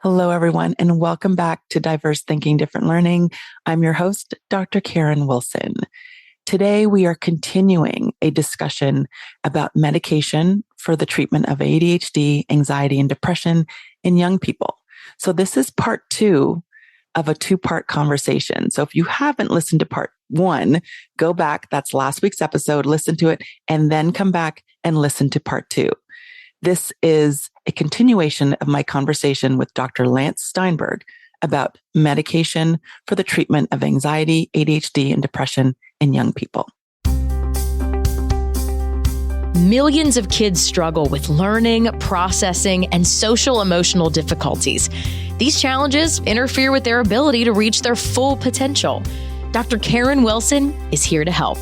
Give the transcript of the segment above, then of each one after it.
Hello, everyone, and welcome back to Diverse Thinking, Different Learning. I'm your host, Dr. Karen Wilson. Today, we are continuing a discussion about medication for the treatment of ADHD, anxiety, and depression in young people. So this is part 2 of a 2-part conversation. So if you haven't listened to part 1, go back. That's last week's episode, listen to it, and then come back and listen to part 2. This is a continuation of my conversation with Dr. Lance Steinberg about medication for the treatment of anxiety, ADHD, and depression in young people. Millions of kids struggle with learning, processing, and social emotional difficulties. These challenges interfere with their ability to reach their full potential. Dr. Karen Wilson is here to help.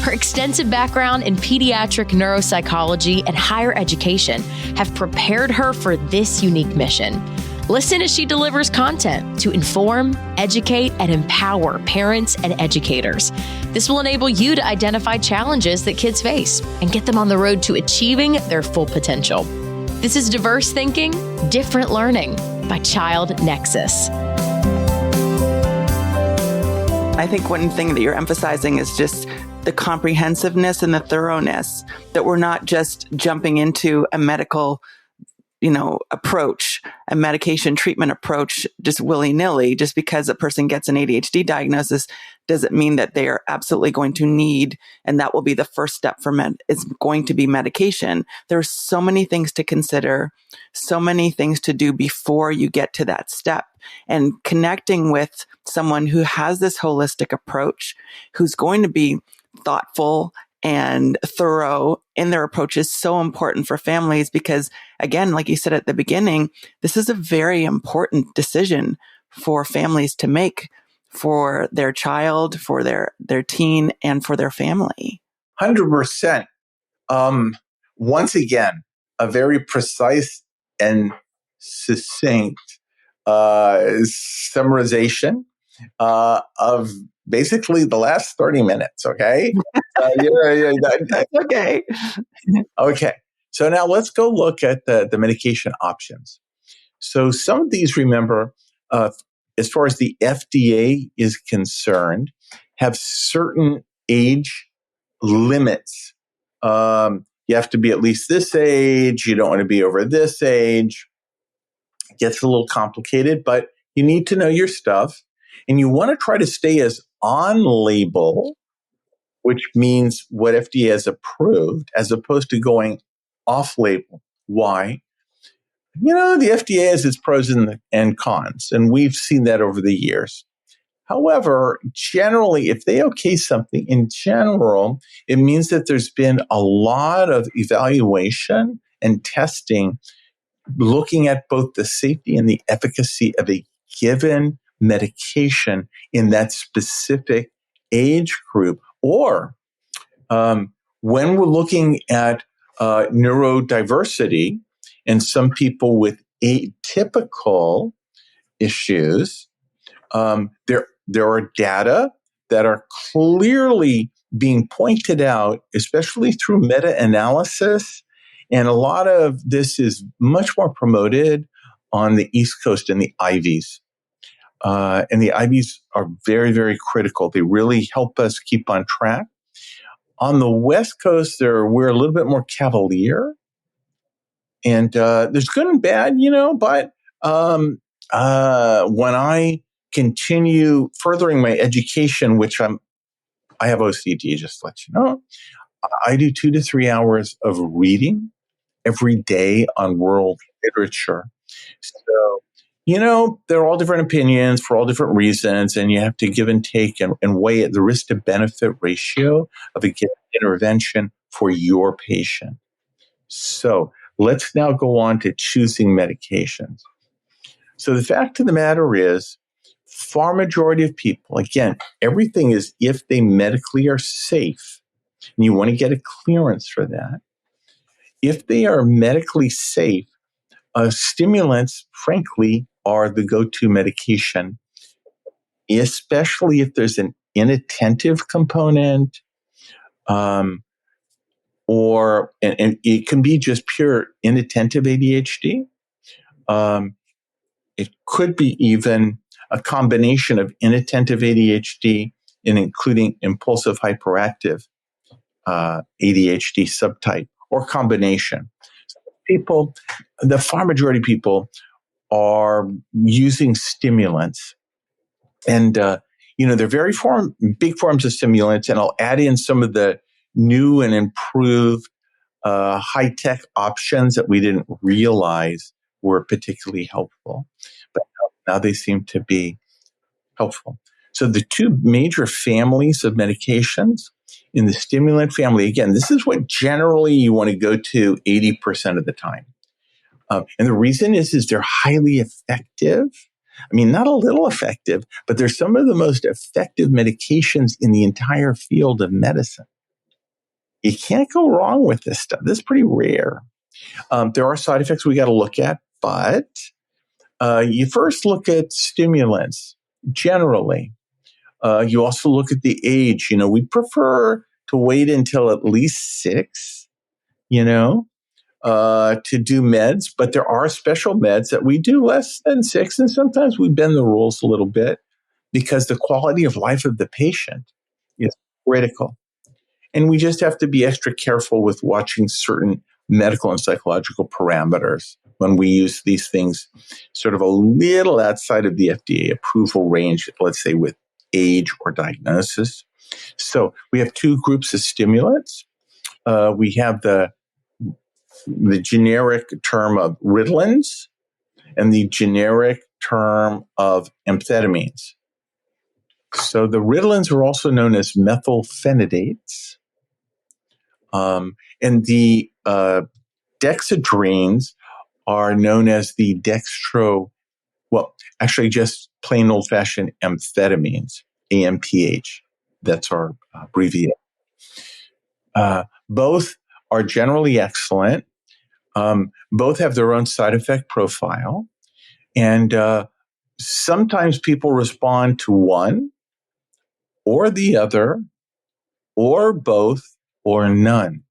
Her extensive background in pediatric neuropsychology and higher education have prepared her for this unique mission. Listen as she delivers content to inform, educate, and empower parents and educators. This will enable you to identify challenges that kids face and get them on the road to achieving their full potential. This is Diverse Thinking, Different Learning by Child Nexus. I think one thing that you're emphasizing is just the comprehensiveness and the thoroughness, that we're not just jumping into a medical, approach, a medication treatment approach, just willy-nilly. Just because a person gets an ADHD diagnosis doesn't mean that they are absolutely going to need, and that will be the first step for is going to be medication. There's so many things to consider, so many things to do before you get to that step. And connecting with someone who has this holistic approach, who's going to be thoughtful and thorough in their approach, is so important for families because, again, like you said at the beginning, this is a very important decision for families to make for their child, for their teen, and for their family. 100%. Once again, a very precise and succinct summarization of basically the last 30 minutes, okay? Okay. Okay. So now let's go look at the medication options. So some of these, remember, as far as the FDA is concerned, have certain age limits. You have to be at least this age. You don't want to be over this age. It gets a little complicated, but you need to know your stuff. And you want to try to stay as on label, which means what FDA has approved, as opposed to going off label. Why? The FDA has its pros and cons, and we've seen that over the years. However, generally, if they okay something, in general, it means that there's been a lot of evaluation and testing looking at both the safety and the efficacy of a given medication in that specific age group. Or when we're looking at neurodiversity and some people with atypical issues, there are data that are clearly being pointed out, especially through meta-analysis. And a lot of this is much more promoted on the East Coast in the Ivies. And the IVs are very, very critical. They really help us keep on track. On the West Coast, we're a little bit more cavalier. And there's good and bad, but when I continue furthering my education, which I have OCD, just to let you know, I do 2 to 3 hours of reading every day on world literature. So, there are all different opinions for all different reasons, and you have to give and take and weigh the risk to benefit ratio of a given intervention for your patient. So let's now go on to choosing medications. So the fact of the matter is, far majority of people, again, everything is if they medically are safe, and you want to get a clearance for that. If they are medically safe, stimulants, frankly, are the go-to medication, especially if there's an inattentive component, or it can be just pure inattentive ADHD, It could be even a combination of inattentive ADHD and including impulsive hyperactive ADHD subtype or combination. People, the far majority of people are using stimulants, and they're very big forms of stimulants. And I'll add in some of the new and improved high-tech options that we didn't realize were particularly helpful, but now they seem to be helpful. So the two major families of medications in the stimulant family, again, this is what generally you want to go to 80% of the time. And the reason is they're highly effective. I mean, not a little effective, but they're some of the most effective medications in the entire field of medicine. You can't go wrong with this stuff. This is pretty rare. There are side effects we got to look at, but you first look at stimulants generally. You also look at the age. We prefer to wait until at least 6, to do meds, but there are special meds that we do less than 6, and sometimes we bend the rules a little bit because the quality of life of the patient is critical. And we just have to be extra careful with watching certain medical and psychological parameters when we use these things sort of a little outside of the FDA approval range, let's say with age or diagnosis. So we have two groups of stimulants. We have the generic term of Ritalins and the generic term of amphetamines. So the Ritalins are also known as methylphenidates. And the dexedrines are known as the actually just plain old-fashioned amphetamines, AMPH. That's our abbreviation. Both are generally excellent. Both have their own side effect profile. And sometimes people respond to one or the other or both or none.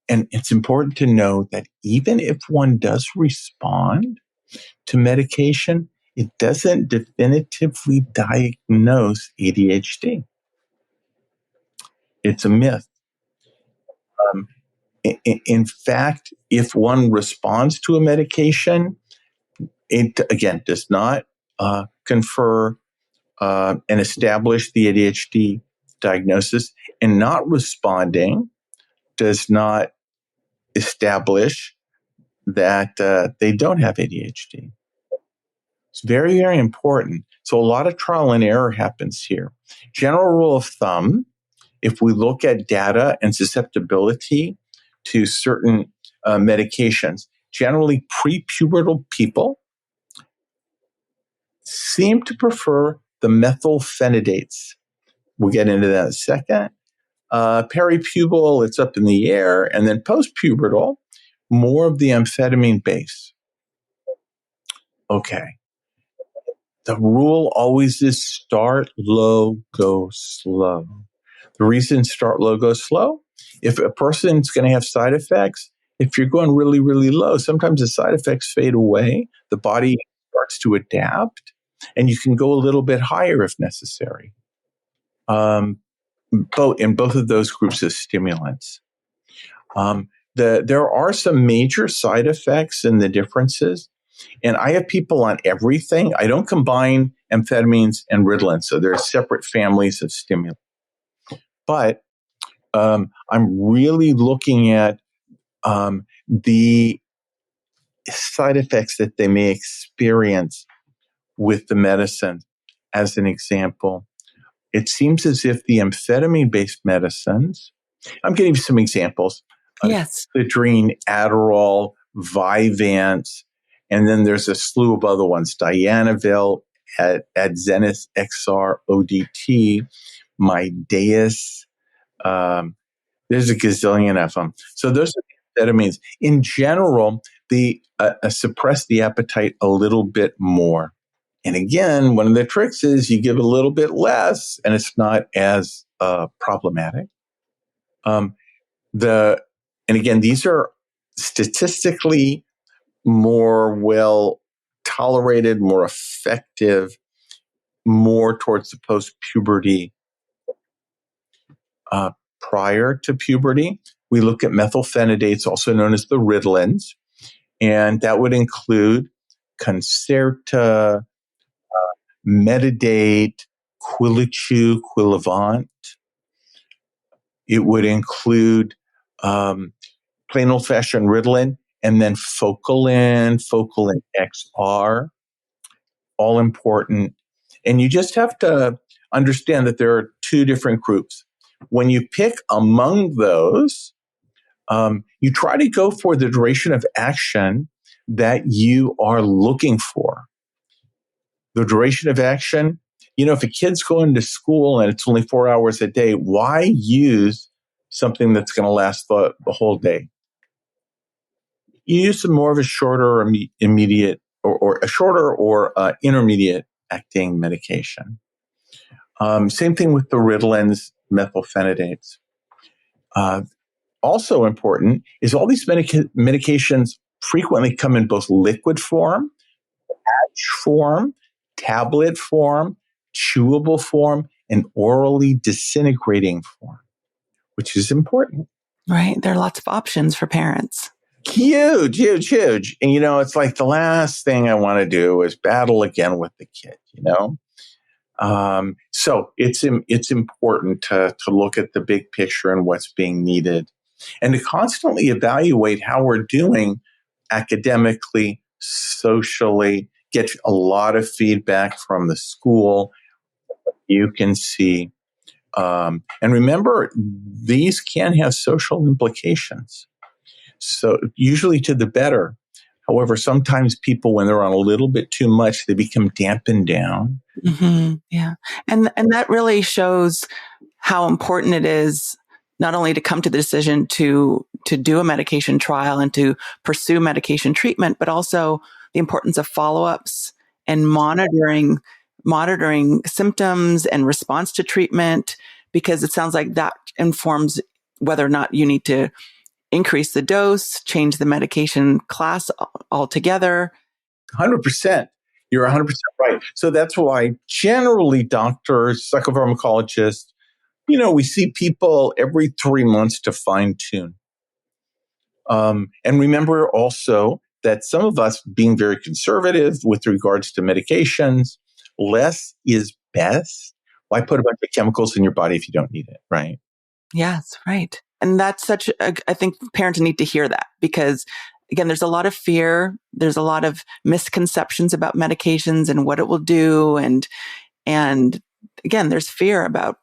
And it's important to know that even if one does respond to medication, it doesn't definitively diagnose ADHD. It's a myth. In fact, if one responds to a medication, it, again, does not confer and establish the ADHD diagnosis, and not responding does not establish that they don't have ADHD. It's very, very important. So a lot of trial and error happens here. General rule of thumb, if we look at data and susceptibility to certain medications, generally prepubertal people seem to prefer the methylphenidates. We'll get into that in a second. Peripubal, it's up in the air. And then postpubertal, more of the amphetamine base. Okay. The rule always is start low, go slow. The reason start low, go slow, if a person's going to have side effects, if you're going really, really low, sometimes the side effects fade away. The body starts to adapt, and you can go a little bit higher if necessary. In both of those groups of stimulants. There are some major side effects and the differences. And I have people on everything. I don't combine amphetamines and Ritalin, so they're separate families of stimulants. But I'm really looking at the side effects that they may experience with the medicine. As an example, it seems as if the amphetamine-based medicines, I'm getting some examples. Yes. Adrene, Adderall, Vyvanse, and then there's a slew of other ones, Dianavil, Adzenys XR, ODT, Mydayis. There's a gazillion of them. So those are the amphetamines. In general, they suppress the appetite a little bit more. And again, one of the tricks is you give a little bit less, and it's not as problematic. And again, these are statistically more well tolerated, more effective, more towards the post-puberty. Prior to puberty, we look at methylphenidates, also known as the Ritalins, and that would include Concerta, Medicate, Quilivant. It would include plain old-fashioned Ritalin, and then Focalin XR, all important. And you just have to understand that there are two different groups. When you pick among those, you try to go for the duration of action that you are looking for. The duration of action, if a kid's going to school and it's only 4 hours a day, why use something that's going to last the whole day? You use some more of a shorter or immediate or a shorter or intermediate acting medication. Same thing with the Ritalins, methylphenidates. Also important is all these medications frequently come in both liquid form, patch form, tablet form, chewable form, and orally disintegrating form, which is important. Right. There are lots of options for parents. Huge. And, it's like the last thing I want to do is battle again with the kid, So it's important to look at the big picture and what's being needed, and to constantly evaluate how we're doing academically, socially, get a lot of feedback from the school. You can see, and remember, these can have social implications. So usually to the better. However, sometimes people, when they're on a little bit too much, they become dampened down. Mm-hmm. Yeah. And that really shows how important it is not only to come to the decision to do a medication trial and to pursue medication treatment, but also the importance of follow-ups and monitoring symptoms and response to treatment, because it sounds like that informs whether or not you need to increase the dose, change the medication class altogether. 100%. You're 100% right. So that's why generally doctors, psychopharmacologists, we see people every 3 months to fine tune. And remember also that some of us, being very conservative with regards to medications, less is best. Why put a bunch of chemicals in your body if you don't need it, right? Yes, right. And that's I think parents need to hear that, because again, there's a lot of fear. There's a lot of misconceptions about medications and what it will do. And again, there's fear about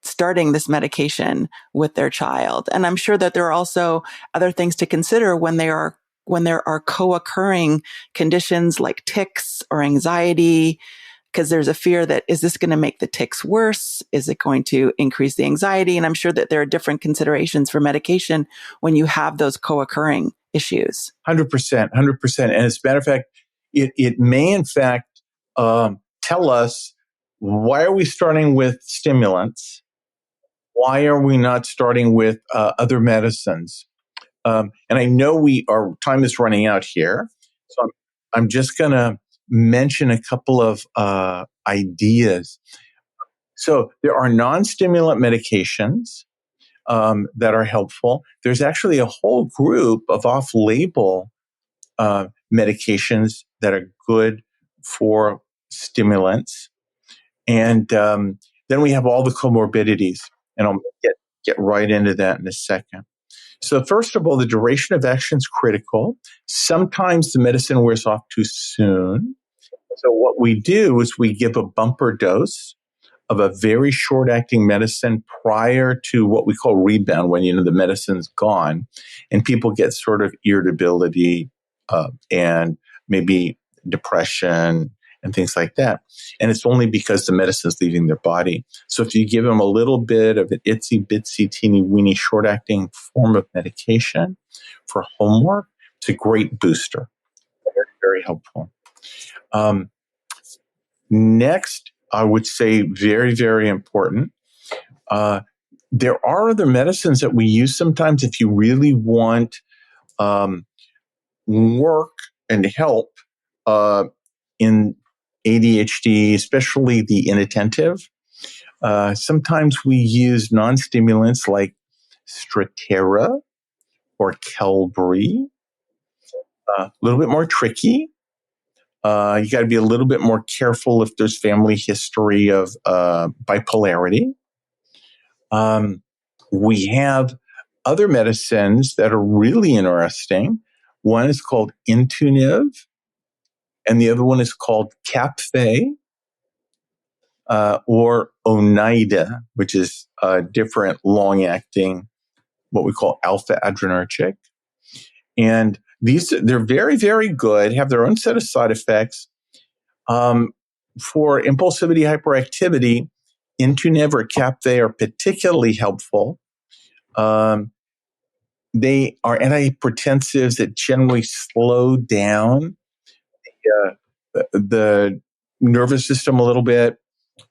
starting this medication with their child. And I'm sure that there are also other things to consider when there are co-occurring conditions like tics or anxiety, because there's a fear that, is this going to make the tics worse? Is it going to increase the anxiety? And I'm sure that there are different considerations for medication when you have those co-occurring issues. 100%. And as a matter of fact, it may in fact tell us, why are we starting with stimulants? Why are we not starting with other medicines? And I know our time is running out here, so I'm just going to mention a couple of ideas. So there are non-stimulant medications that are helpful. There's actually a whole group of off-label medications that are good for stimulants. And then we have all the comorbidities, and I'll get right into that in a second. So first of all, the duration of action is critical. Sometimes the medicine wears off too soon. So what we do is we give a bumper dose of a very short-acting medicine prior to what we call rebound, when the medicine's gone, and people get sort of irritability and maybe depression and things like that. And it's only because the medicine's leaving their body. So if you give them a little bit of an itsy bitsy teeny weeny short-acting form of medication for homework, it's a great booster. Very, very helpful. Next, I would say very, very important. There are other medicines that we use sometimes if you really want work and help in ADHD, especially the inattentive. Sometimes we use non-stimulants like Strattera or Qelbree. A little bit more tricky. You got to be a little bit more careful if there's family history of bipolarity. We have other medicines that are really interesting. One is called Intuniv, and the other one is called Capfe, or Oneida, which is a different long-acting, what we call alpha adrenergic. And they're very, very good, have their own set of side effects. For impulsivity, hyperactivity, Intuniv or Capfe are particularly helpful. They are antihypertensives that generally slow down the nervous system a little bit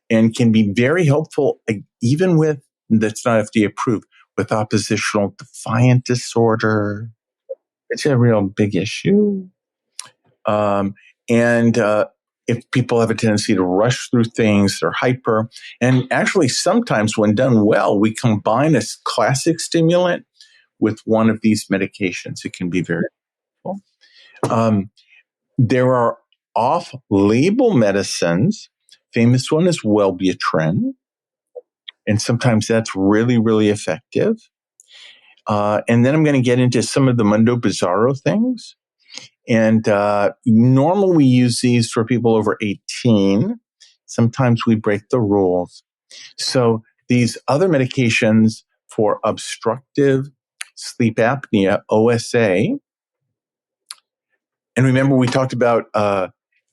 and can be very helpful, even with, that's not FDA approved, with oppositional defiant disorder. It's a real big issue. If people have a tendency to rush through things, they're hyper. And actually, sometimes when done well, we combine a classic stimulant with one of these medications. It can be very helpful. There are off-label medicines. Famous one is Wellbutrin. And sometimes that's really, really effective. And then I'm going to get into some of the Mundo Bizarro things. And normally we use these for people over 18. Sometimes we break the rules. So these other medications for obstructive sleep apnea, OSA. And remember, we talked about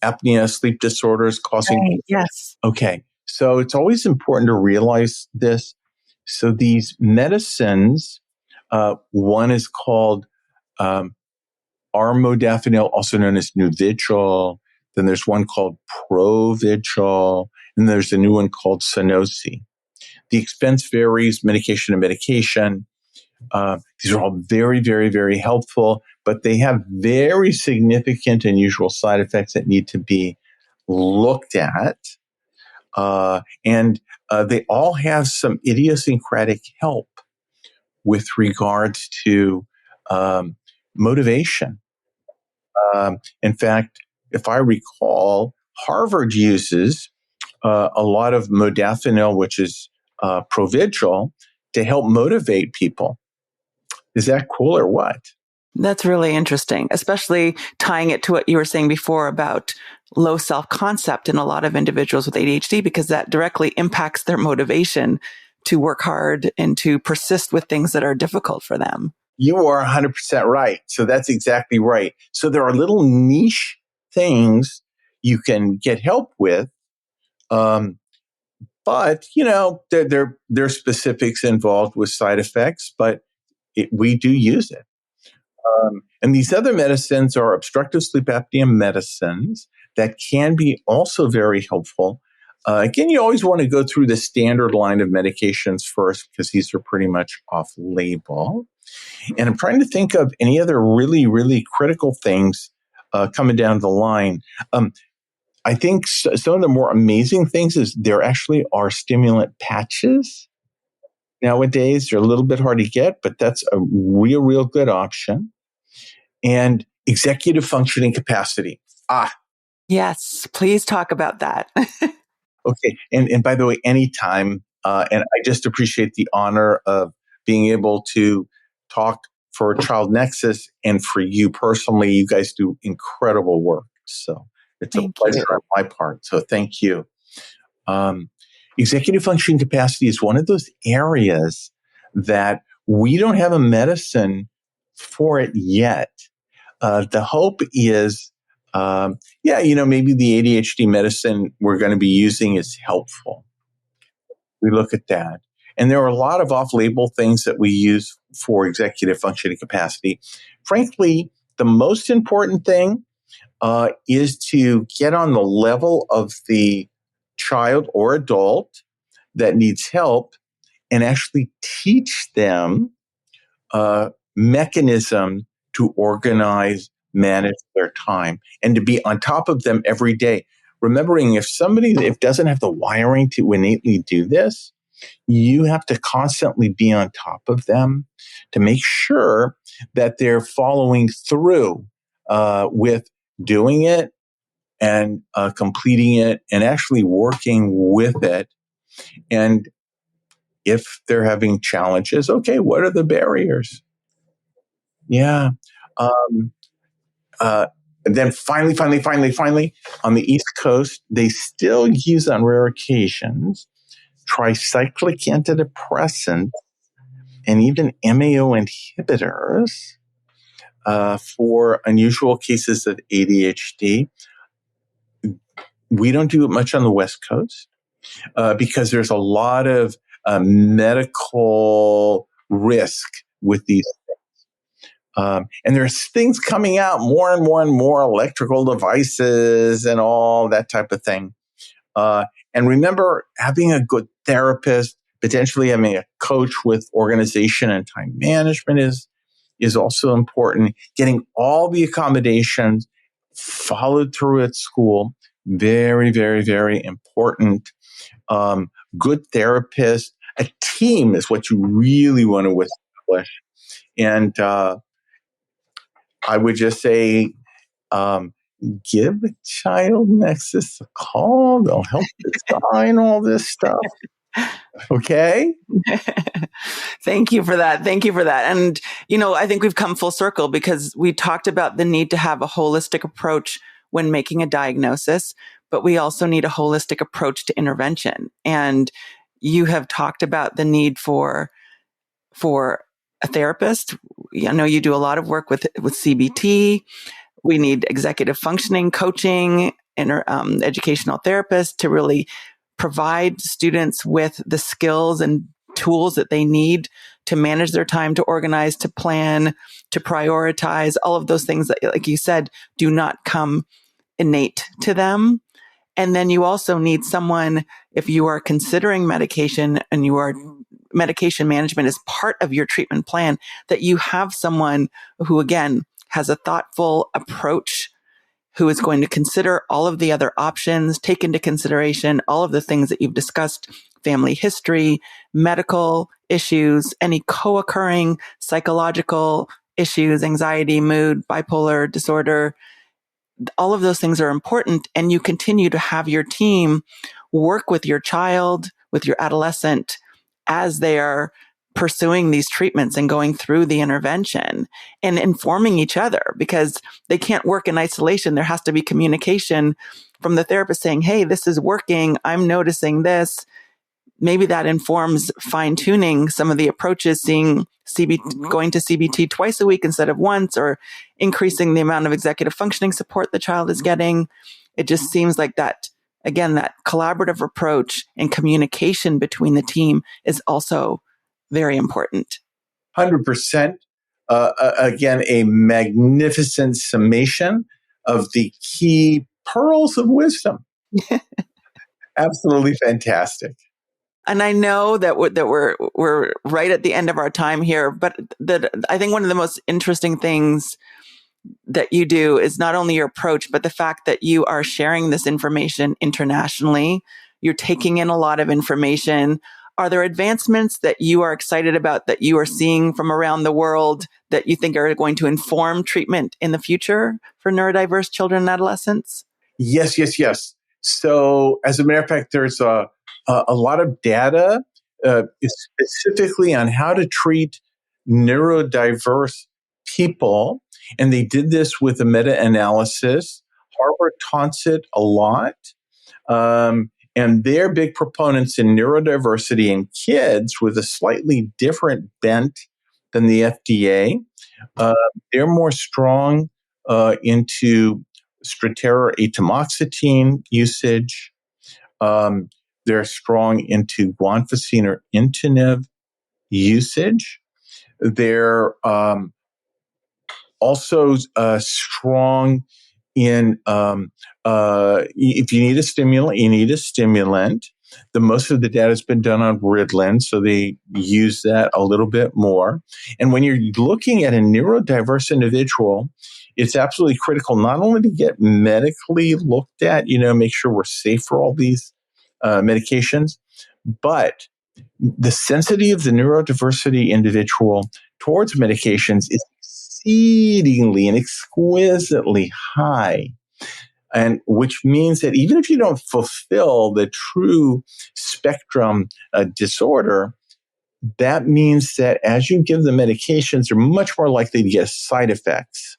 apnea, sleep disorders causing. Right, yes. Okay. So it's always important to realize this. So these medicines, one is called armodafinil, also known as Nuvigil. Then there's one called Provigil, and there's a new one called Sunosi. The expense varies medication to medication. These are all very, very, very helpful, but they have very significant and unusual side effects that need to be looked at. And they all have some idiosyncratic help with regards to motivation. In fact, if I recall, Harvard uses a lot of modafinil, which is Provigil, to help motivate people. Is that cool or what? That's really interesting, especially tying it to what you were saying before about low self-concept in a lot of individuals with ADHD, because that directly impacts their motivation to work hard and to persist with things that are difficult for them. You are 100% right. So that's exactly right. So there are little niche things you can get help with. But, you know, there are specifics involved with side effects, but we do use it. And these other medicines are obstructive sleep apnea medicines that can be also very helpful. Again, you always want to go through the standard line of medications first, because these are pretty much off-label. And I'm trying to think of any other really, really critical things coming down the line. I think some of the more amazing things is there actually are stimulant patches. Nowadays, they're a little bit hard to get, but that's a real, real good option. And executive functioning capacity. Yes, please talk about that. Okay. And by the way, anytime, and I just appreciate the honor of being able to talk for Child Nexus and for you personally. You guys do incredible work. So it's a pleasure on my part. So thank you. Executive functioning capacity is one of those areas that we don't have a medicine for it yet. The hope is, maybe the ADHD medicine we're going to be using is helpful. We look at that. And there are a lot of off-label things that we use for executive functioning capacity. Frankly, the most important thing is to get on the level of the child or adult that needs help and actually teach them a mechanism to organize manage their time and to be on top of them every day. Remembering if doesn't have the wiring to innately do this, you have to constantly be on top of them to make sure that they're following through with doing it and completing it and actually working with it. And if they're having challenges, okay, what are the barriers? Yeah. And then finally, on the East Coast, they still use on rare occasions tricyclic antidepressants and even MAO inhibitors for unusual cases of ADHD. We don't do it much on the West Coast because there's a lot of medical risk with these. And there's things coming out more and more, electrical devices and all that type of thing. And remember, having a good therapist, potentially having a coach with organization and time management is also important. Getting all the accommodations followed through at school, very, very, very important. Good therapist, a team is what you really want to establish. And I would just say, give a child nexus a call. They'll help design all this stuff. Okay. Thank you for that. And, I think we've come full circle because we talked about the need to have a holistic approach when making a diagnosis, but we also need a holistic approach to intervention. And you have talked about the need for a therapist. I know you do a lot of work with CBT. We need executive functioning coaching and educational therapists to really provide students with the skills and tools that they need to manage their time, to organize, to plan, to prioritize, all of those things that, like you said, do not come innate to them. And then you also need someone, if you are considering medication and medication management is part of your treatment plan, that you have someone who, again, has a thoughtful approach, who is going to consider all of the other options, take into consideration all of the things that you've discussed, family history, medical issues, any co-occurring psychological issues, anxiety, mood, bipolar disorder. All of those things are important. And you continue to have your team work with your child, with your adolescent, as they are pursuing these treatments and going through the intervention and informing each other, because they can't work in isolation. There has to be communication from the therapist saying, hey, this is working. I'm noticing this. Maybe that informs fine tuning some of the approaches, seeing going to CBT twice a week instead of once, or increasing the amount of executive functioning support the child is getting. It just seems like that, again, that collaborative approach and communication between the team is also very important. 100%. Again, a magnificent summation of the key pearls of wisdom. Absolutely fantastic. And I know that we're right at the end of our time here, but I think one of the most interesting things that you do is not only your approach, but the fact that you are sharing this information internationally. You're taking in a lot of information. Are there advancements that you are excited about that you are seeing from around the world that you think are going to inform treatment in the future for neurodiverse children and adolescents? Yes. So, as a matter of fact, there's a lot of data specifically on how to treat neurodiverse people. And they did this with a meta-analysis. Harvard taunts it a lot. And they're big proponents in neurodiversity in kids with a slightly different bent than the FDA. They're more strong into Strattera atomoxetine usage. They're strong into guanfacine or Intinev usage. They're also strong in if you need a stimulant, you need a stimulant. Most of the data has been done on Ritalin, so they use that a little bit more. And when you're looking at a neurodiverse individual, it's absolutely critical not only to get medically looked at, make sure we're safe for all these medications, but the sensitivity of the neurodiversity individual towards medications is exceedingly and exquisitely high. And which means that even if you don't fulfill the true spectrum disorder, that means that as you give the medications, they're much more likely to get side effects.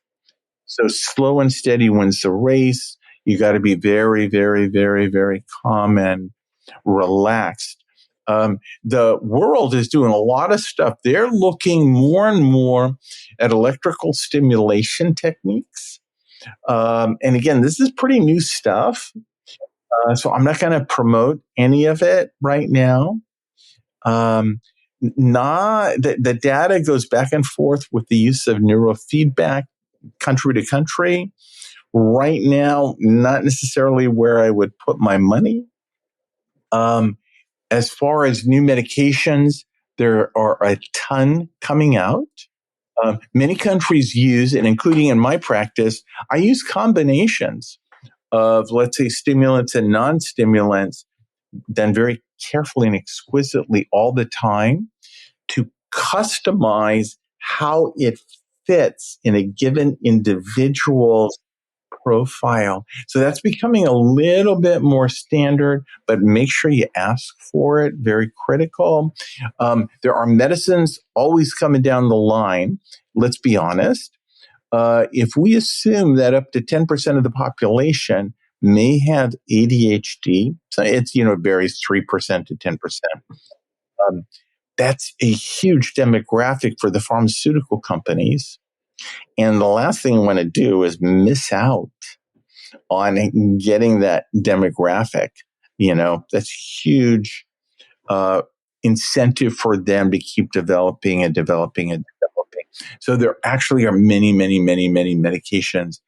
So slow and steady wins the race. You got to be very, very, very, very calm and relaxed. The world is doing a lot of stuff. They're looking more and more at electrical stimulation techniques. And again, this is pretty new stuff. So I'm not going to promote any of it right now. The data goes back and forth with the use of neurofeedback country to country. Right now, not necessarily where I would put my money. As far as new medications, there are a ton coming out. Many countries use, and including in my practice, I use combinations of, let's say, stimulants and non-stimulants, done very carefully and exquisitely all the time to customize how it fits in a given individual's profile. So that's becoming a little bit more standard, but make sure you ask for it. Very critical. There are medicines always coming down the line. Let's be honest. If we assume that up to 10% of the population may have ADHD, so it varies 3% to 10%. That's a huge demographic for the pharmaceutical companies. And the last thing I want to do is miss out on getting that demographic. That's huge incentive for them to keep developing and developing and developing. So there actually are many, many, many, many medications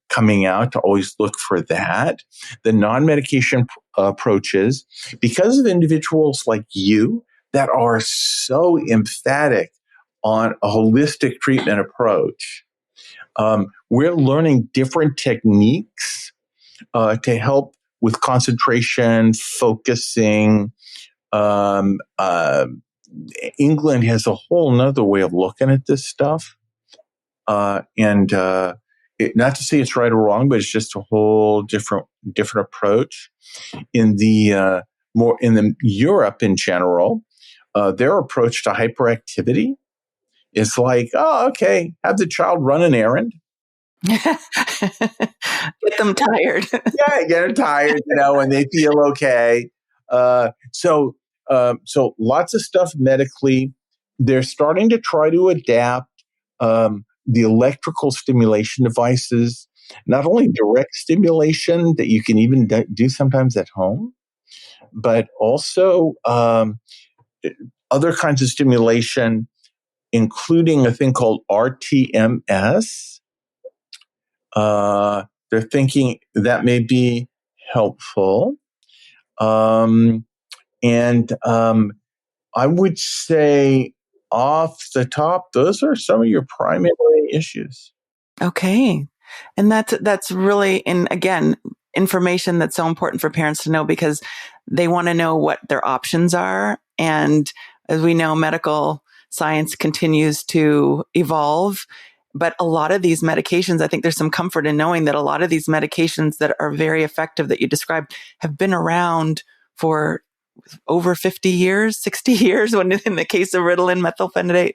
coming out to always look for that. The non-medication approaches, because of individuals like you that are so emphatic on a holistic treatment approach, we're learning different techniques to help with concentration, focusing. England has a whole nother way of looking at this stuff. Not to say it's right or wrong, but it's just a whole different approach. In the Europe in general, their approach to hyperactivity is like, oh, okay, have the child run an errand. Get them tired. Yeah, get them tired, and they feel okay. So lots of stuff medically. They're starting to try to adapt the electrical stimulation devices, not only direct stimulation that you can even do sometimes at home, but also other kinds of stimulation, including a thing called RTMS. They're thinking that may be helpful. I would say off the top, those are some of your primary issues. Okay. And that's really, and again, information that's so important for parents to know because they want to know what their options are. And as we know, medical science continues to evolve. But a lot of these medications, I think there's some comfort in knowing that a lot of these medications that are very effective that you described have been around for over 50 years, 60 years, when in the case of Ritalin, methylphenidate.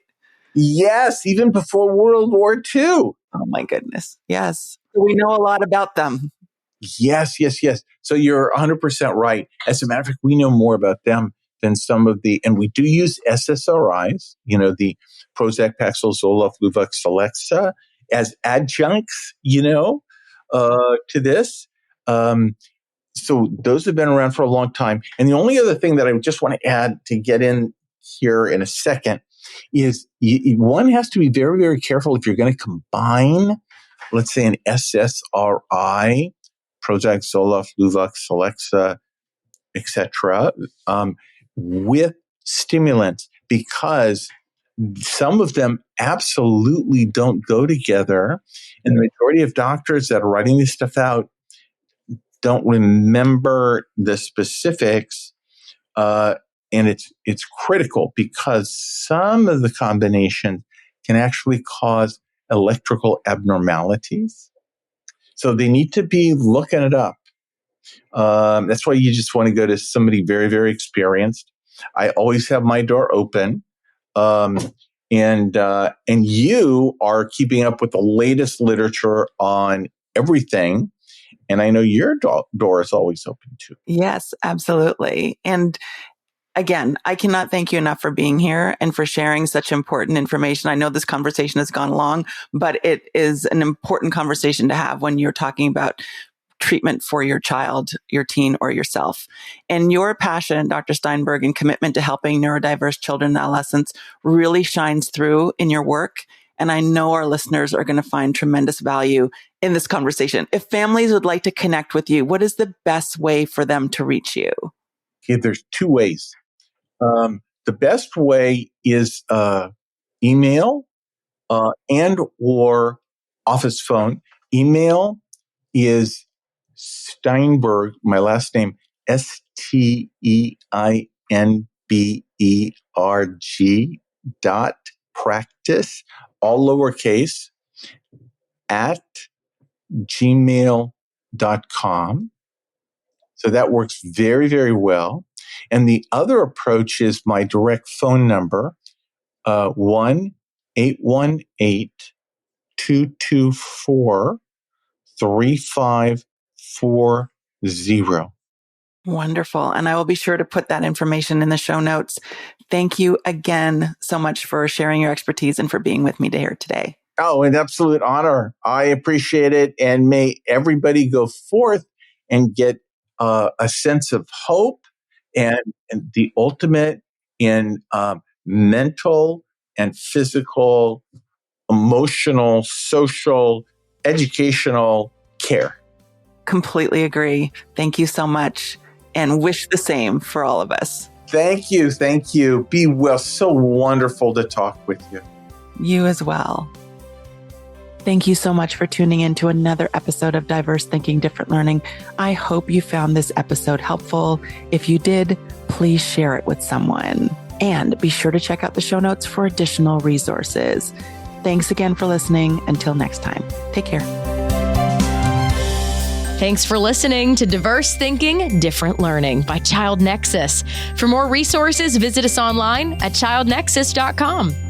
Yes, even before World War II. Oh my goodness. Yes. We know a lot about them. Yes. So you're 100% right. As a matter of fact, we know more about them than some of and we do use SSRIs, the Prozac, Paxil, Zoloft, Luvox, Celexa as adjuncts, to this. So those have been around for a long time. And the only other thing that I just want to add to get in here in a second is one has to be very, very careful if you're going to combine, let's say, an SSRI, Prozac, Zoloft, Luvox, Celexa, etc., with stimulants, because some of them absolutely don't go together. And the majority of doctors that are writing this stuff out don't remember the specifics. And it's critical because some of the combinations can actually cause electrical abnormalities. So they need to be looking it up. That's why you just want to go to somebody very, very experienced. I always have my door open. And you are keeping up with the latest literature on everything. And I know your door is always open too. Yes, absolutely. And again, I cannot thank you enough for being here and for sharing such important information. I know this conversation has gone long, but it is an important conversation to have when you're talking about treatment for your child, your teen, or yourself. And your passion, Dr. Steinberg, and commitment to helping neurodiverse children and adolescents really shines through in your work. And I know our listeners are going to find tremendous value in this conversation. If families would like to connect with you, what is the best way for them to reach you? Okay, there's two ways. The best way is email and or office phone. Email is Steinberg, my last name, STEINBERG.practice, all lowercase, at gmail.com. So that works very, very well. And the other approach is my direct phone number, 1-818-224-3540. Wonderful. And I will be sure to put that information in the show notes. Thank you again so much for sharing your expertise and for being with me here today. Oh, an absolute honor. I appreciate it. And may everybody go forth and get a sense of hope and the ultimate in mental and physical, emotional, social, educational care. Completely agree. Thank you so much and wish the same for all of us. Thank you. Thank you. Be well. So wonderful to talk with you. You as well. Thank you so much for tuning in to another episode of Diverse Thinking, Different Learning. I hope you found this episode helpful. If you did, please share it with someone. And be sure to check out the show notes for additional resources. Thanks again for listening. Until next time, take care. Thanks for listening to Diverse Thinking, Different Learning by Child Nexus. For more resources, visit us online at childnexus.com.